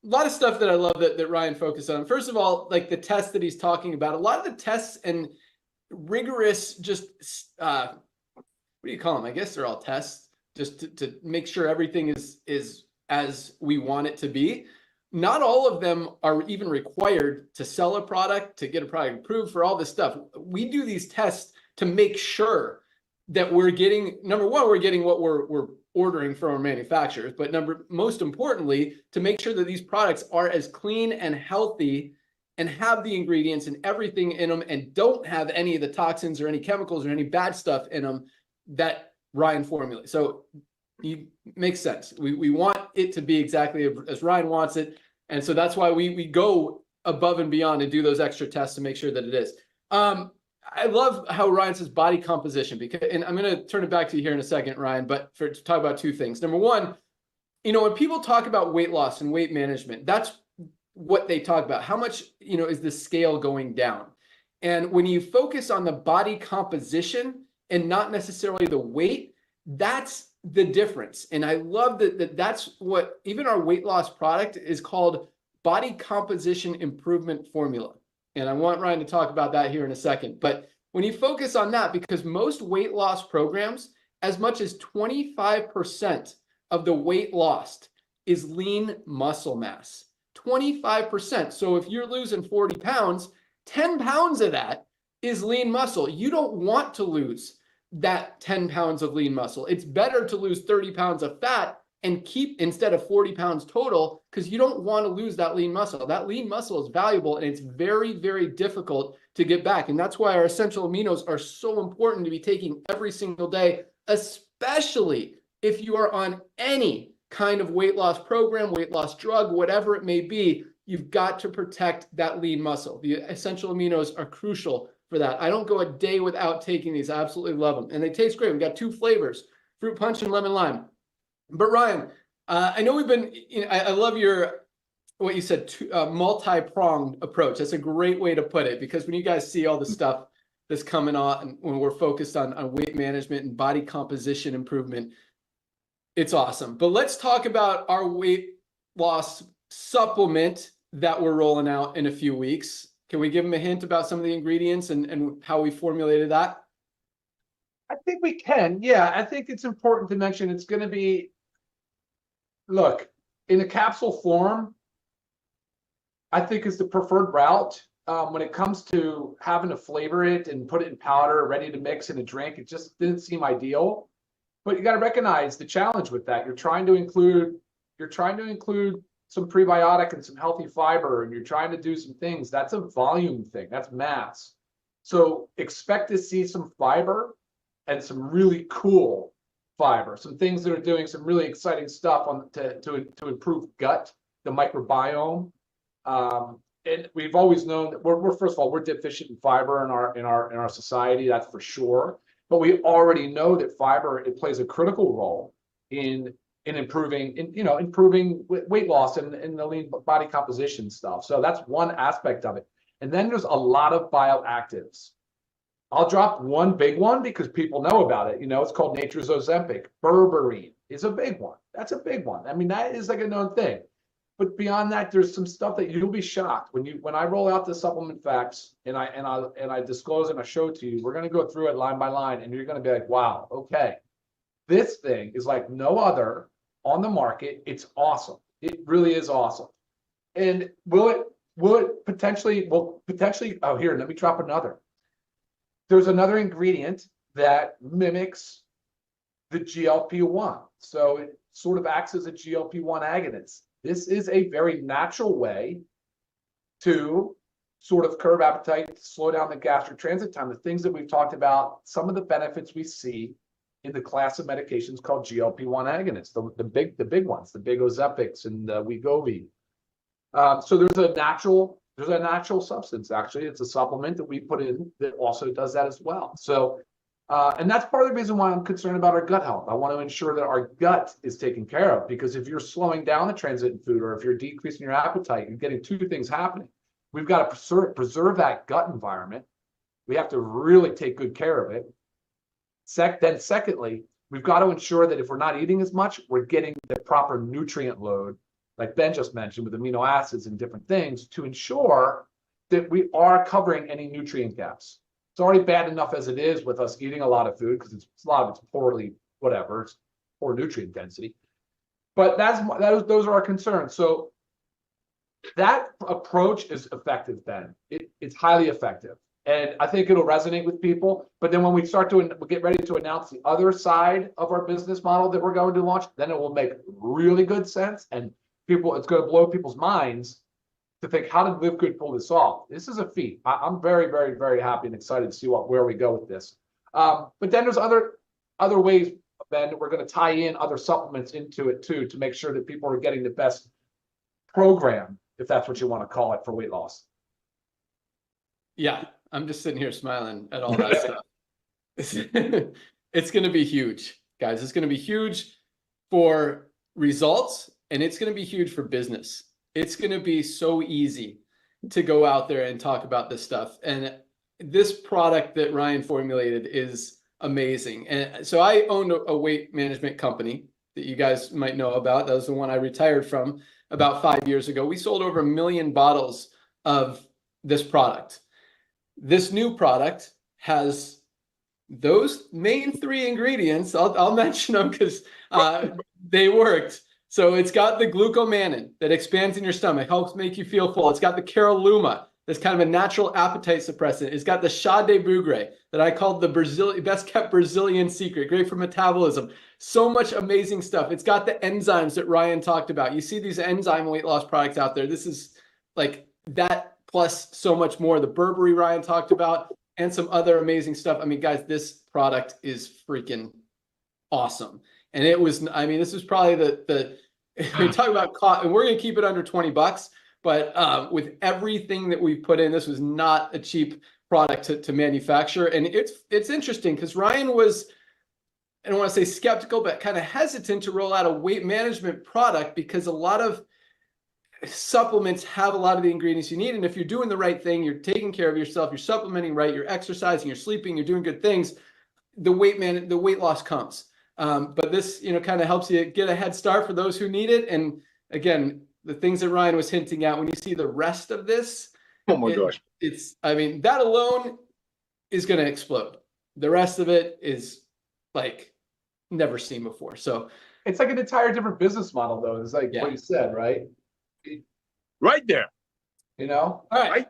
lot of stuff that I love that Ryan focused on. First of all, like the tests that he's talking about, a lot of the tests and rigorous, just what do you call them? I guess they're all tests, just to make sure everything is as we want it to be. Not all of them are even required to sell a product, to get a product approved, for all this stuff. We do these tests to make sure that we're getting, number one, we're getting what we're ordering from our manufacturers, but most importantly, to make sure that these products are as clean and healthy and have the ingredients and everything in them and don't have any of the toxins or any chemicals or any bad stuff in them that Ryan formulated. So it makes sense. We want it to be exactly as Ryan wants it. And so that's why we go above and beyond and do those extra tests to make sure that it is. I love how Ryan says body composition, because, and I'm going to turn it back to you here in a second, Ryan, but to talk about two things. Number one, when people talk about weight loss and weight management, that's what they talk about. How much, is the scale going down? And when you focus on the body composition and not necessarily the weight, that's the difference. And I love that's what even our weight loss product is called, body composition improvement formula. And I want Ryan to talk about that here in a second. But when you focus on that, because most weight loss programs, as much as 25% of the weight lost is lean muscle mass. 25%. So if you're losing 40 pounds, 10 pounds of that is lean muscle. You don't want to lose that 10 pounds of lean muscle. It's better to lose 30 pounds of fat and keep, instead of 40 pounds total, because you don't want to lose that lean muscle. That lean muscle is valuable, and it's very, very difficult to get back. And that's why our essential aminos are so important to be taking every single day, especially if you are on any kind of weight loss program, weight loss drug, whatever it may be. You've got to protect that lean muscle. The essential aminos are crucial for that. I don't go a day without taking these. I absolutely love them. And they taste great. We've got two flavors, fruit punch and lemon lime. But Ryan, I know we've been, I love what you said, multi-pronged approach. That's a great way to put it, because when you guys see all the stuff that's coming on, when we're focused on weight management and body composition improvement, it's awesome. But let's talk about our weight loss supplement that we're rolling out in a few weeks. Can we give them a hint about some of the ingredients and how we formulated that? I think we can. Yeah, I think it's important to mention it's going to be, look, in a capsule form, I think is the preferred route. When it comes to having to flavor it and put it in powder, ready to mix in a drink, it just didn't seem ideal. But you got to recognize the challenge with that. You're trying to include some prebiotic and some healthy fiber, and you're trying to do some things. That's a volume thing. That's mass. So expect to see some fiber and some really cool fiber, some things that are doing some really exciting stuff to improve gut, the microbiome. And we've always known that we're first of all, we're deficient in fiber in our society, that's for sure. But we already know that fiber, it plays a critical role in improving weight loss and the lean body composition stuff. So that's one aspect of it. And then there's a lot of bioactives. I'll drop one big one because people know about it. It's called nature's Ozempic. Berberine is a big one. That's a big one. I mean, that is like a known thing. But beyond that, there's some stuff that you'll be shocked when I roll out the supplement facts and I disclose and I show it to you. We're going to go through it line by line, and you're going to be like, wow, okay, this thing is like no other on the market. It's awesome. It really is awesome. And will it potentially? Oh, here, let me drop another. There's another ingredient that mimics the GLP-1. So it sort of acts as a GLP-1 agonist. This is a very natural way to sort of curb appetite, slow down the gastric transit time, the things that we've talked about, some of the benefits we see in the class of medications called GLP-1 agonists, the big ones, the big Ozempics and the Wegovy. So there's a natural substance, actually. It's a supplement that we put in that also does that as well. So, and that's part of the reason why I'm concerned about our gut health. I want to ensure that our gut is taken care of, because if you're slowing down the transit in food, or if you're decreasing your appetite, you're getting two things happening. We've got to preserve that gut environment. We have to really take good care of it. Then secondly, we've got to ensure that if we're not eating as much, we're getting the proper nutrient load like Ben just mentioned, with amino acids and different things to ensure that we are covering any nutrient gaps. It's already bad enough as it is with us eating a lot of food because a lot of it's poorly, whatever, it's poor nutrient density. But those are our concerns. So that approach is effective, Ben. It's highly effective. And I think it'll resonate with people. But then when we start to get ready to announce the other side of our business model that we're going to launch, then it will make really good sense. And it's going to blow people's minds to think, how did Live Good pull this off? This is a feat. I'm very, very, very happy and excited to see where we go with this. But then there's other ways, Ben, that we're going to tie in other supplements into it too, to make sure that people are getting the best program, if that's what you want to call it, for weight loss. Yeah, I'm just sitting here smiling at all that stuff. It's going to be huge, guys. It's going to be huge for results, and it's going to be huge for business. It's going to be so easy to go out there and talk about this stuff. And this product that Ryan formulated is amazing. And so I owned a weight management company that you guys might know about. That was the one I retired from about 5 years ago. We sold over 1 million bottles of this product. This new product has those main 3 ingredients. I'll mention them because they worked. So it's got the glucomannan that expands in your stomach, helps make you feel full. It's got the caralluma, that's kind of a natural appetite suppressant. It's got the chá de bugre that I called the best kept Brazilian secret, great for metabolism. So much amazing stuff. It's got the enzymes that Ryan talked about. You see these enzyme weight loss products out there. This is like that plus so much more. The berberry Ryan talked about and some other amazing stuff. I mean, guys, this product is freaking awesome. And it was, I mean, this is probably we talk about cost, and we're going to keep it under $20, but with everything that we put in, this was not a cheap product to manufacture. And it's interesting because Ryan was, I don't want to say skeptical, but kind of hesitant to roll out a weight management product because a lot of supplements have a lot of the ingredients you need. And if you're doing the right thing, you're taking care of yourself, you're supplementing right, you're exercising, you're sleeping, you're doing good things, the weight loss comes. But this, kind of helps you get a head start for those who need it. And again, the things that Ryan was hinting at, when you see the rest of this, oh my gosh, I mean, that alone is going to explode. The rest of it is like never seen before. So it's like an entire different business model, though. It's like what you said, right? Right there. All right.